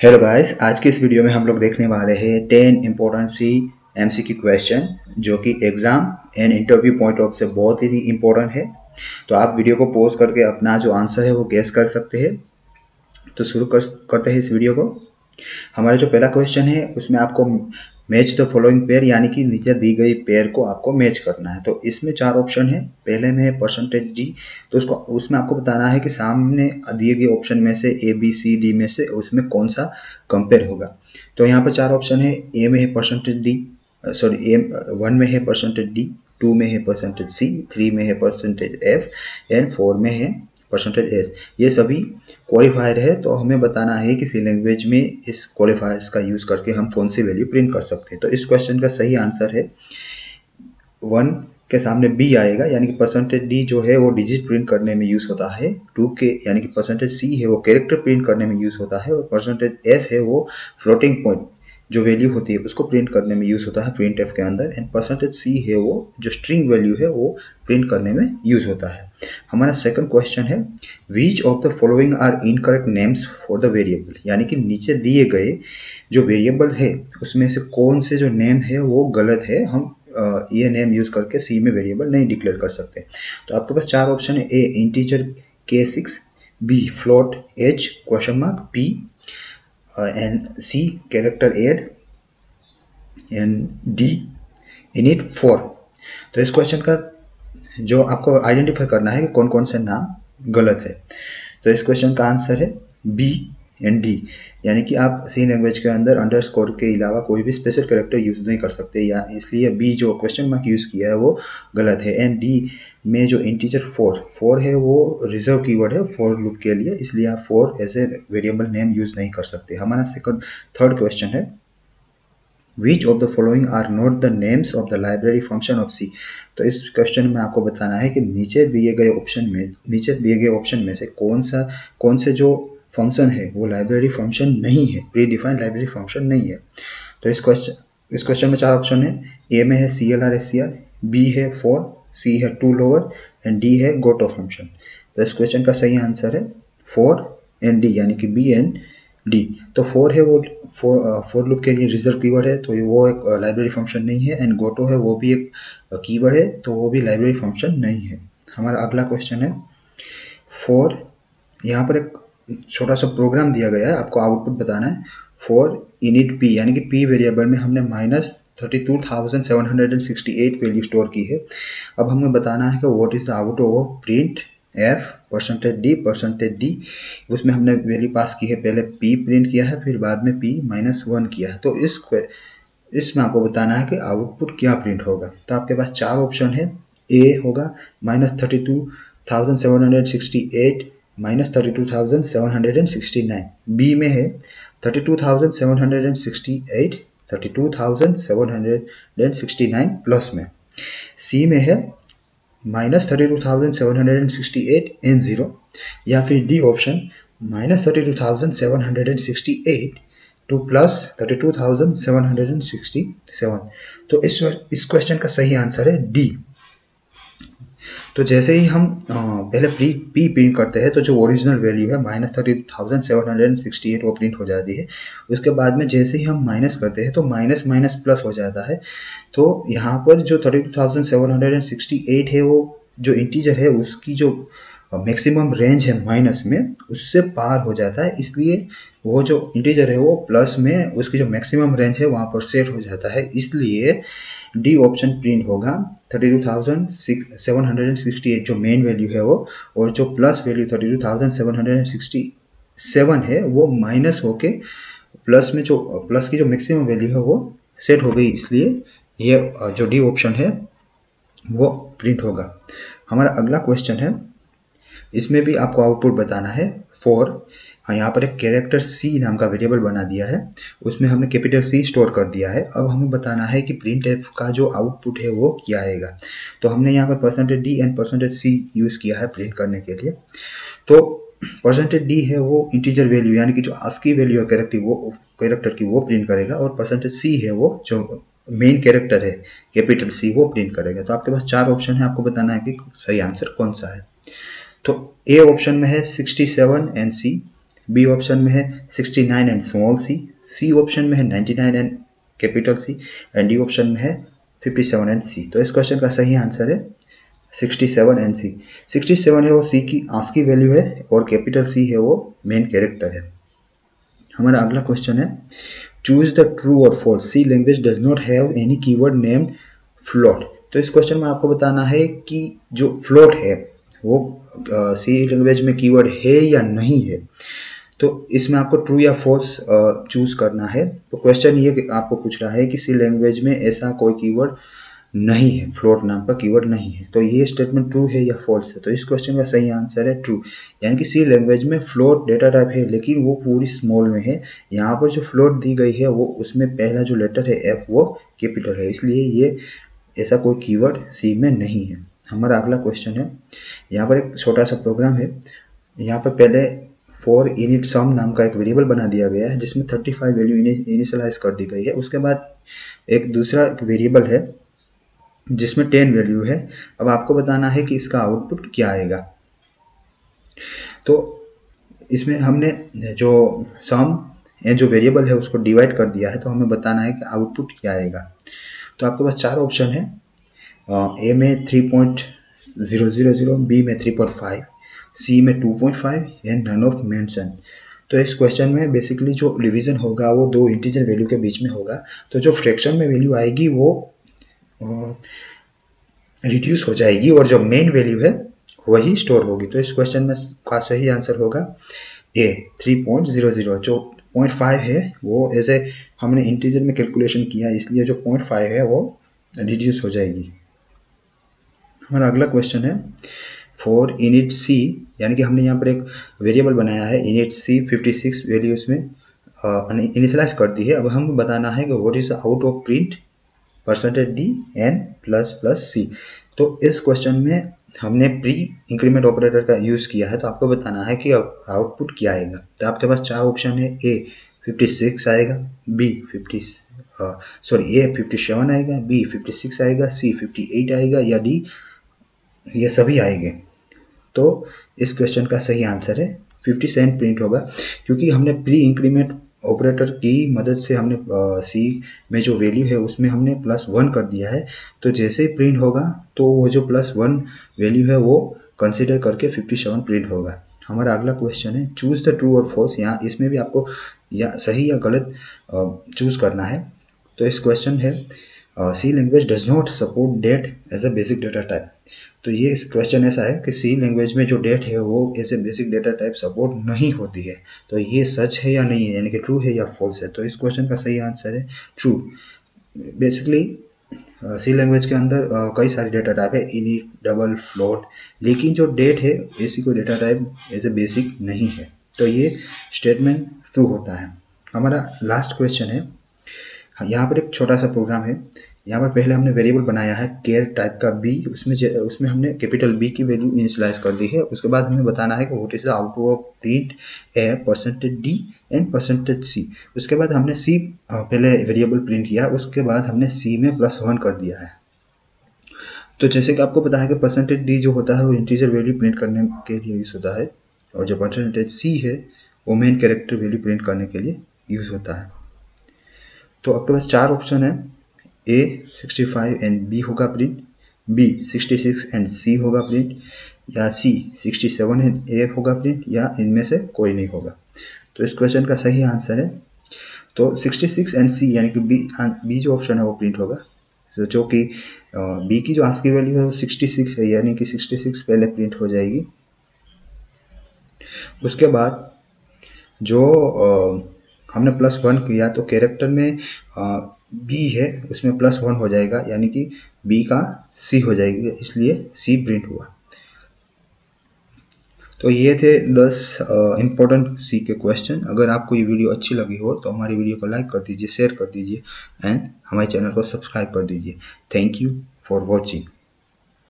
Hello guys, आज की इस वीडियो में हम लोग देखने वाले हैं 10 इम्पोर्टेंट सी एमसीक्यू क्वेश्चन जो कि exam and interview point of से बहुत ही इम्पोर्टेंट है। तो आप वीडियो को पॉज करके अपना जो आंसर है वो गेस कर सकते हैं। तो शुरू करते हैं इस वीडियो को। हमारा जो पहला क्वेश्चन है उसमें आपको मैच द फॉलोइंग पेयर यानी कि नीचे दी गई पेयर को आपको मैच करना है। तो इसमें 4 ऑप्शन है। पहले में है परसेंटेज जी। तो उसमें आपको बताना है कि सामने दिए गए ऑप्शन में से ए बी सी डी में से उसमें कौन सा कंपेयर होगा। तो यहाँ पर 4 ऑप्शन है। ए में है परसेंटेज डी, सॉरी ए 1 में है परसेंटेज डी, 2 में है परसेंटेज सी, 3 में है परसेंटेज एफ एंड 4 में है परसेंटेज एस। ये सभी क्वालिफायर है। तो हमें बताना है कि सी लैंग्वेज में इस क्वालिफायर्स का यूज़ करके हम कौन सी वैल्यू प्रिंट कर सकते हैं। तो इस क्वेश्चन का सही आंसर है 1 के सामने बी आएगा, यानी कि परसेंटेज डी जो है वो डिजिट प्रिंट करने में यूज़ होता है। 2 के यानी कि परसेंटेज सी है वो कैरेक्टर प्रिंट करने में यूज़ होता है। और परसेंटेज एफ है वो फ्लोटिंग पॉइंट जो वैल्यू होती है उसको प्रिंट करने में यूज़ होता है प्रिंट एफ के अंदर। एंड परसेंटेज सी है वो जो स्ट्रिंग वैल्यू है वो प्रिंट करने में यूज़ होता है। हमारा सेकंड क्वेश्चन है which of the following are incorrect names for the variable, यानी कि नीचे दिए गए जो वेरिएबल है उसमें से कौन से जो नेम है वो गलत है। हम ये नेम यूज़ करके सी में वेरिएबल नहीं डिक्लेयर कर सकते। तो आपके पास 4 ऑप्शन है। A integer K6, B float H question mark P and C character ed and D init 4। तो इस क्वेश्चन का जो आपको आइडेंटिफाई करना है कि कौन कौन से नाम गलत है। तो इस क्वेश्चन का आंसर है बी एंड डी, यानी कि आप सी लैंग्वेज के अंदर अंडरस्कोर के अलावा कोई भी स्पेशल कैरेक्टर यूज़ नहीं कर सकते, या इसलिए बी जो क्वेश्चन मार्क यूज़ किया है वो गलत है। एंड डी में जो इंटीजर 4 है वो रिजर्व कीवर्ड है फॉर लूप के लिए, इसलिए आप 4 as a variable name use नहीं कर सकते। हमारा थर्ड क्वेश्चन है Which of the following are not the names of the library function of C। तो इस क्वेश्चन में आपको बताना है कि नीचे दिए गए ऑप्शन में से कौन से जो फंक्शन है वो लाइब्रेरी फंक्शन नहीं है, प्री डिफाइंड लाइब्रेरी फंक्शन नहीं है। तो इस क्वेश्चन में 4 ऑप्शन है। ए में है CLR SCR, बी है for, सी है टू लोअर एंड डी है गोटो फंक्शन। तो इस क्वेश्चन का सही आंसर है 4 एंड डी, यानी कि बी एंड डी। तो 4 है वो फॉर लूप के लिए रिजर्व कीवर्ड है, तो वो एक लाइब्रेरी फंक्शन नहीं है। एंड गोटो है वो भी एक कीवर्ड है, तो वो भी लाइब्रेरी फंक्शन नहीं है। हमारा अगला क्वेश्चन है फॉर, यहाँ पर एक छोटा सा प्रोग्राम दिया गया है, आपको आउटपुट बताना है। फॉर इनिट पी, यानी कि पी वेरिएबल में हमने -32,768 वैल्यू स्टोर की है। अब हमें बताना है कि what is the output of print F percentage D. उसमें हमने वैल्यू पास की है, पहले पी प्रिंट किया है फिर बाद में P-1 किया है। तो इसमें आपको बताना है कि आउटपुट क्या प्रिंट होगा। तो आपके पास 4 ऑप्शन है। ए होगा -32,768 -32,769, बी में है 32,768 32,769 प्लस में, सी में है -32,768 एन 0, या फिर डी ऑप्शन -32,768 टू प्लस 32,767। तो इस क्वेश्चन का सही आंसर है डी। तो जैसे ही हम पहले पी प्रिंट करते हैं तो जो ओरिजिनल वैल्यू है -32,768 वो प्रिंट हो जाती है। उसके बाद में जैसे ही हम माइनस करते हैं तो माइनस माइनस प्लस हो जाता है। तो यहाँ पर जो 32,768 है वो जो इंटीजर है उसकी जो मैक्सिमम रेंज है माइनस में उससे पार हो जाता है, इसलिए वो जो इंटीजर है वो प्लस में उसकी जो मैक्सिमम रेंज है वहाँ पर सेट हो जाता है। इसलिए डी ऑप्शन प्रिंट होगा 32,768 जो मेन वैल्यू है वो, और जो प्लस वैल्यू 32,767 है वो माइनस होके प्लस में जो प्लस की जो मैक्सिमम वैल्यू है वो सेट हो गई, इसलिए ये जो डी ऑप्शन है वो प्रिंट होगा। हमारा अगला क्वेश्चन है, इसमें भी आपको आउटपुट बताना है फॉर। हाँ, यहाँ पर एक कैरेक्टर सी नाम का वेरिएबल बना दिया है, उसमें हमने कैपिटल सी स्टोर कर दिया है। अब हमें बताना है कि प्रिंट एफ का जो आउटपुट है वो क्या आएगा। तो हमने यहाँ पर percentage D and percentage C use किया है प्रिंट करने के लिए। तो परसेंटेज डी है वो इंटीजर वैल्यू यानी कि जो आस्की वैल्यू है कैरेक्टर की वो प्रिंट करेगा, और परसेंटेज सी है वो जो मेन कैरेक्टर है कैपिटल सी वो प्रिंट करेगा। तो आपके पास 4 ऑप्शन है, आपको बताना है कि सही आंसर कौन सा है। तो ए ऑप्शन में है 67 एंड सी, बी ऑप्शन में है 69 and small C, C option में है 99 and capital C, and D option में है 57 एंड सी। तो इस क्वेश्चन का सही आंसर है 67 एंड सी। 67 है वो सी की आस्की वैल्यू है और कैपिटल सी है वो मेन कैरेक्टर है। हमारा अगला क्वेश्चन है चूज द ट्रू और false, C language does not have any keyword named float. तो इस क्वेश्चन में आपको बताना है कि जो फ्लोट है वो सी लैंग्वेज में कीवर्ड है या नहीं है। तो इसमें आपको ट्रू या फॉल्स चूज करना है। तो क्वेश्चन ये आपको पूछ रहा है कि सी लैंग्वेज में ऐसा कोई कीवर्ड नहीं है, फ्लोट नाम का कीवर्ड नहीं है। तो ये स्टेटमेंट ट्रू है या फॉल्स है। तो इस क्वेश्चन का सही आंसर है ट्रू, यानी कि सी लैंग्वेज में फ्लोट डेटा टाइप है लेकिन वो पूरी स्मॉल में है। यहाँ पर जो फ्लोट दी गई है वो उसमें पहला जो लेटर है एफ वो कैपिटल है, इसलिए ये ऐसा कोई कीवर्ड सी में नहीं है। हमारा अगला क्वेश्चन है, यहाँ पर एक छोटा सा प्रोग्राम है। यहाँ पर पहले फॉर इनिट सम नाम का एक वेरिएबल बना दिया गया है जिसमें 35 वैल्यू इनिशियलाइज कर दी गई है। उसके बाद एक दूसरा वेरिएबल है जिसमें 10 वैल्यू है। अब आपको बताना है कि इसका आउटपुट क्या आएगा। तो इसमें हमने जो सम या जो वेरिएबल है उसको डिवाइड कर दिया है, तो हमें बताना है कि आउटपुट क्या आएगा। तो आपके पास चार ऑप्शन है, ए में 3.000, बी में 3.5, सी में 2.5 एंड नन ऑफ मेंशन। तो इस क्वेश्चन में बेसिकली जो डिवीजन होगा वो दो इंटीजर वैल्यू के बीच में होगा। तो जो फ्रैक्शन में वैल्यू आएगी वो रिड्यूस हो जाएगी और जो मेन वैल्यू है वही स्टोर होगी। तो इस क्वेश्चन में का सही आंसर होगा ए 3.00। जो 0.5 है वो ऐसे हमने इंटीजर में कैलकुलेशन किया इसलिए जो 0.5 है वो रिड्यूस हो जाएगी। हमारा अगला क्वेश्चन है फॉर इनिट सी, यानी कि हमने यहाँ पर एक वेरिएबल बनाया है इनिट सी 56 वैल्यू इसमें इनिशियलाइज कर दी है। अब हम बताना है कि what is out of print percentage D N plus plus C. तो इस क्वेश्चन में हमने प्री इंक्रीमेंट ऑपरेटर का यूज़ किया है, तो आपको बताना है कि आउटपुट क्या आएगा। तो आपके पास चार ऑप्शन है, ए 56 आएगा, बी ए 57 आएगा, बी 56 आएगा, सी 58 आएगा या डी ये सभी आएंगे। तो इस क्वेश्चन का सही आंसर है 57 प्रिंट होगा, क्योंकि हमने प्री इंक्रीमेंट ऑपरेटर की मदद से हमने सी में जो वैल्यू है उसमें हमने +1 कर दिया है। तो जैसे ही प्रिंट होगा तो वो जो +1 वैल्यू है वो कंसीडर करके 57 प्रिंट होगा। हमारा अगला क्वेश्चन है चूज द ट्रू और फॉल्स। यहाँ इसमें भी आपको या सही या गलत चूज करना है। तो इस क्वेश्चन है C language does not support date as a basic data type. तो ये इस क्वेश्चन ऐसा है कि सी लैंग्वेज में जो डेट है वो ऐसे बेसिक डेटा टाइप सपोर्ट नहीं होती है। तो ये सच है या नहीं है, यानी कि ट्रू है या फॉल्स है। तो इस क्वेश्चन का सही आंसर है ट्रू। बेसिकली सी लैंग्वेज के अंदर कई सारे डेटा टाइप है, इनिट, डबल, फ्लोट, लेकिन जो डेट है ऐसी कोई डेटा टाइप ऐसे बेसिक नहीं है। तो ये स्टेटमेंट ट्रू होता है। हमारा लास्ट क्वेश्चन है, यहाँ पर एक छोटा सा प्रोग्राम है। यहाँ पर पहले हमने वेरिएबल बनाया है केयर टाइप का बी, उसमें हमने कैपिटल बी की वैल्यू इनिशियलाइज कर दी है। उसके बाद हमें बताना है कि what is the output of print A percentage D and percentage C. उसके बाद हमने सी पहले वेरिएबल प्रिंट किया, उसके बाद हमने सी में +1 कर दिया है। तो जैसे कि आपको पता है कि परसेंटेज डी जो होता है वो इंटीजर वैल्यू प्रिंट करने के लिए यूज़ होता है, और जो परसेंटेज सी है वो मेन कैरेक्टर वैल्यू प्रिंट करने के लिए यूज़ होता है। तो आपके पास चार ऑप्शन है, ए 65 एंड बी होगा प्रिंट, बी 66 एंड सी होगा प्रिंट, या सी 67 एंड ए होगा प्रिंट, या इनमें से कोई नहीं होगा। तो इस क्वेश्चन का सही आंसर है तो 66 एंड सी, यानी कि बी जो ऑप्शन है वो प्रिंट होगा। तो जो कि बी की जो आस्की वैल्यू है वो 66 है, यानी कि 66 पहले प्रिंट हो जाएगी। उसके बाद जो हमने +1 किया तो कैरेक्टर में बी है उसमें +1 हो जाएगा, यानी कि बी का सी हो जाएगी, इसलिए सी प्रिंट हुआ। तो ये थे 10 इम्पोर्टेंट सी के क्वेश्चन। अगर आपको ये वीडियो अच्छी लगी हो तो हमारी वीडियो को लाइक कर दीजिए, शेयर कर दीजिए एंड हमारे चैनल को सब्सक्राइब कर दीजिए। Thank you for watching.